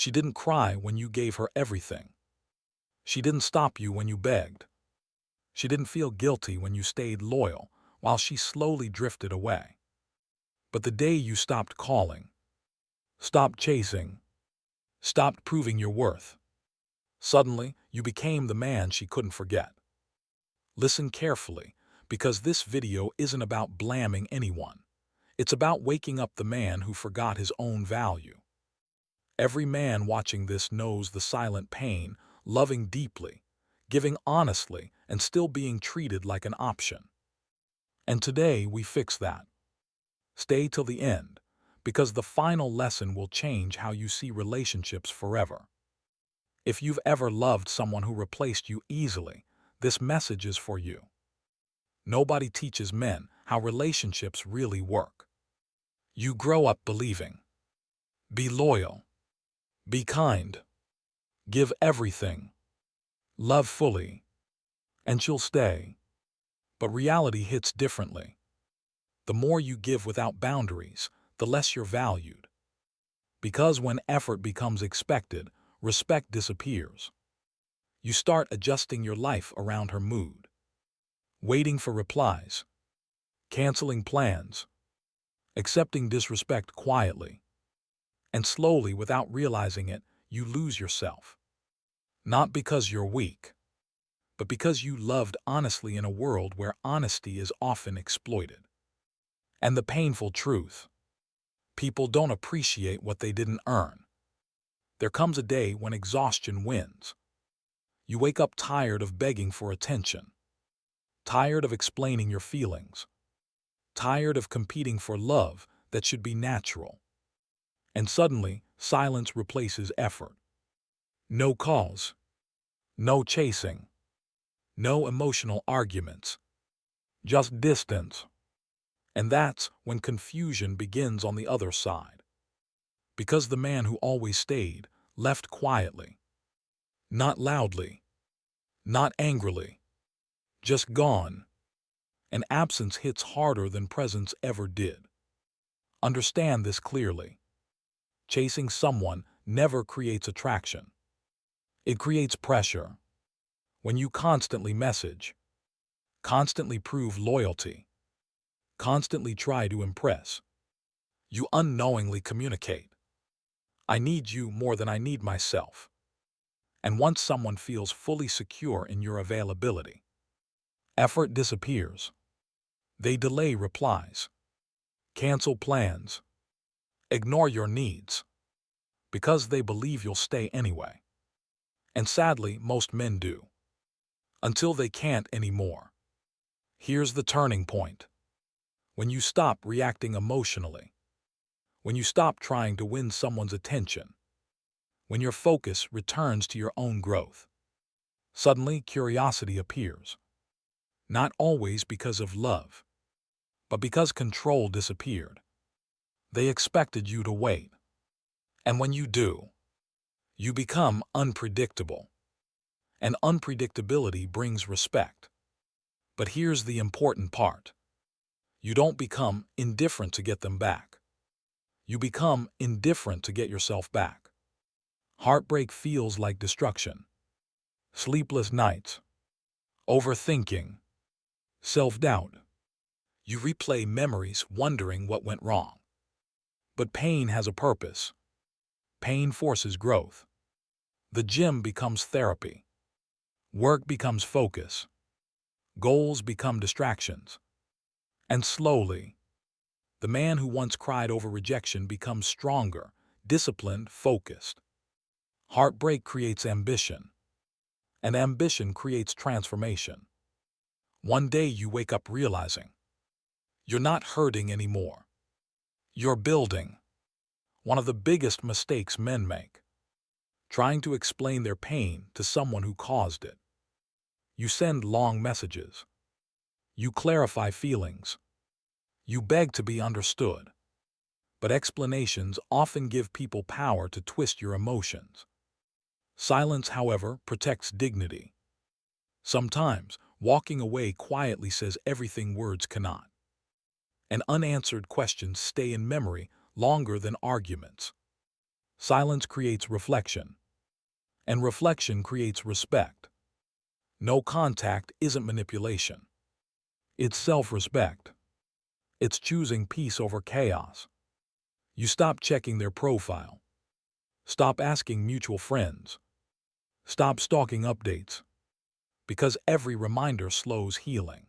She didn't cry when you gave her everything. She didn't stop you when you begged. She didn't feel guilty when you stayed loyal while she slowly drifted away. But the day you stopped calling, stopped chasing, stopped proving your worth, suddenly you became the man she couldn't forget. Listen carefully, because this video isn't about blaming anyone. It's about waking up the man who forgot his own value. Every man watching this knows the silent pain, loving deeply, giving honestly, and still being treated like an option. And today we fix that. Stay till the end, because the final lesson will change how you see relationships forever. If you've ever loved someone who replaced you easily, this message is for you. Nobody teaches men how relationships really work. You grow up believing. Be loyal. Be kind. Give everything. Love fully. And she'll stay. But reality hits differently. The more you give without boundaries, the less you're valued. Because when effort becomes expected, respect disappears. You start adjusting your life around her mood. Waiting for replies. Canceling plans. Accepting disrespect quietly. And slowly, without realizing it, you lose yourself. Not because you're weak, but because you loved honestly in a world where honesty is often exploited. And the painful truth: people don't appreciate what they didn't earn. There comes a day when exhaustion wins. You wake up tired of begging for attention, tired of explaining your feelings, tired of competing for love that should be natural. And suddenly, silence replaces effort. No calls, no chasing, no emotional arguments, just distance. And that's when confusion begins on the other side. Because the man who always stayed left quietly, not loudly, not angrily, just gone. And absence hits harder than presence ever did. Understand this clearly. Chasing someone never creates attraction. It creates pressure. When you constantly message, constantly prove loyalty, constantly try to impress, you unknowingly communicate. I need you more than I need myself. And once someone feels fully secure in your availability, effort disappears. They delay replies, cancel plans, ignore your needs, because they believe you'll stay anyway. And sadly, most men do. Until they can't anymore. Here's the turning point. When you stop reacting emotionally, when you stop trying to win someone's attention, when your focus returns to your own growth, suddenly curiosity appears. Not always because of love, but because control disappeared. They expected you to wait. And when you do, you become unpredictable. And unpredictability brings respect. But here's the important part. You don't become indifferent to get them back. You become indifferent to get yourself back. Heartbreak feels like destruction. Sleepless nights. Overthinking. Self-doubt. You replay memories wondering what went wrong. But pain has a purpose. Pain forces growth. The gym becomes therapy. Work becomes focus. Goals become distractions. And slowly, the man who once cried over rejection becomes stronger, disciplined, focused. Heartbreak creates ambition, and ambition creates transformation. One day you wake up realizing you're not hurting anymore. You're building. One of the biggest mistakes men make: trying to explain their pain to someone who caused it. You send long messages. You clarify feelings. You beg to be understood. But explanations often give people power to twist your emotions. Silence, however, protects dignity. Sometimes, walking away quietly says everything words cannot. And unanswered questions stay in memory longer than arguments. Silence creates reflection, and reflection creates respect. No contact isn't manipulation. It's self-respect. It's choosing peace over chaos. You stop checking their profile. Stop asking mutual friends. Stop stalking updates. Because every reminder slows healing.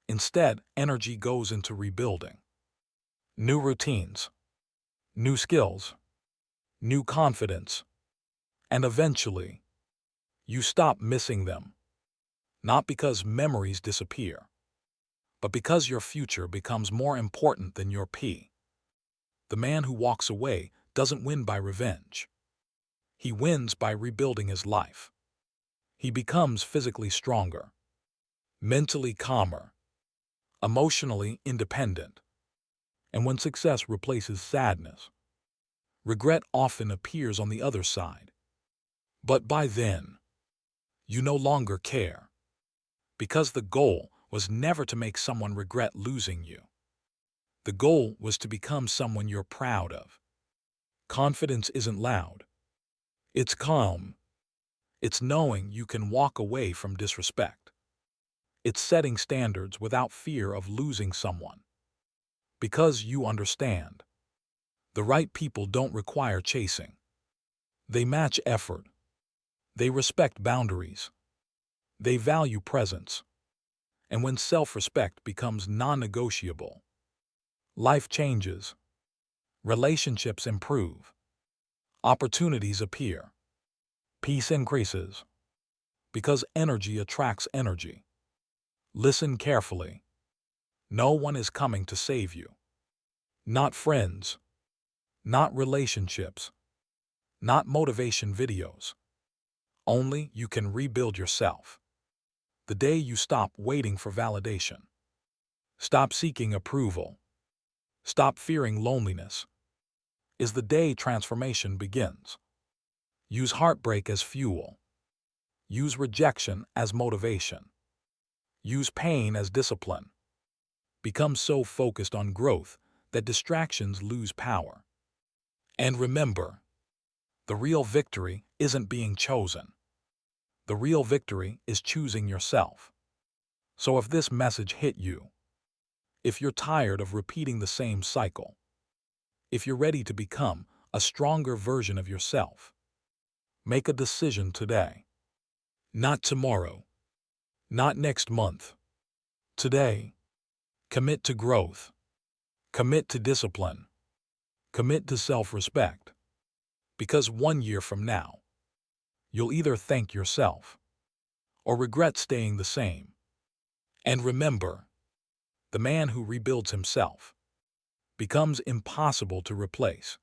Instead, energy goes into rebuilding. New routines, new skills, new confidence, and eventually, you stop missing them. Not because memories disappear, but because your future becomes more important than your P. The man who walks away doesn't win by revenge. He wins by rebuilding his life. He becomes physically stronger, mentally calmer, emotionally independent. And when success replaces sadness, regret often appears on the other side. But by then, you no longer care. Because the goal was never to make someone regret losing you. The goal was to become someone you're proud of. Confidence isn't loud. It's calm. It's knowing you can walk away from disrespect. It's setting standards without fear of losing someone. Because you understand. The right people don't require chasing. They match effort. They respect boundaries. They value presence. And when self-respect becomes non-negotiable, life changes. Relationships improve. Opportunities appear. Peace increases. Because energy attracts energy. Listen carefully. No one is coming to save you. Not friends. Not relationships. Not motivation videos. Only you can rebuild yourself. The day you stop waiting for validation. Stop seeking approval. Stop fearing loneliness. Is the day transformation begins. Use heartbreak as fuel. Use rejection as motivation. Use pain as discipline. Become so focused on growth that distractions lose power. And remember, the real victory isn't being chosen. The real victory is choosing yourself. So if this message hit you, if you're tired of repeating the same cycle, if you're ready to become a stronger version of yourself, make a decision today. Not tomorrow. Not next month. Today. Commit to growth. Commit to discipline. Commit to self-respect. Because 1 year from now, you'll either thank yourself or regret staying the same. And remember, the man who rebuilds himself becomes impossible to replace.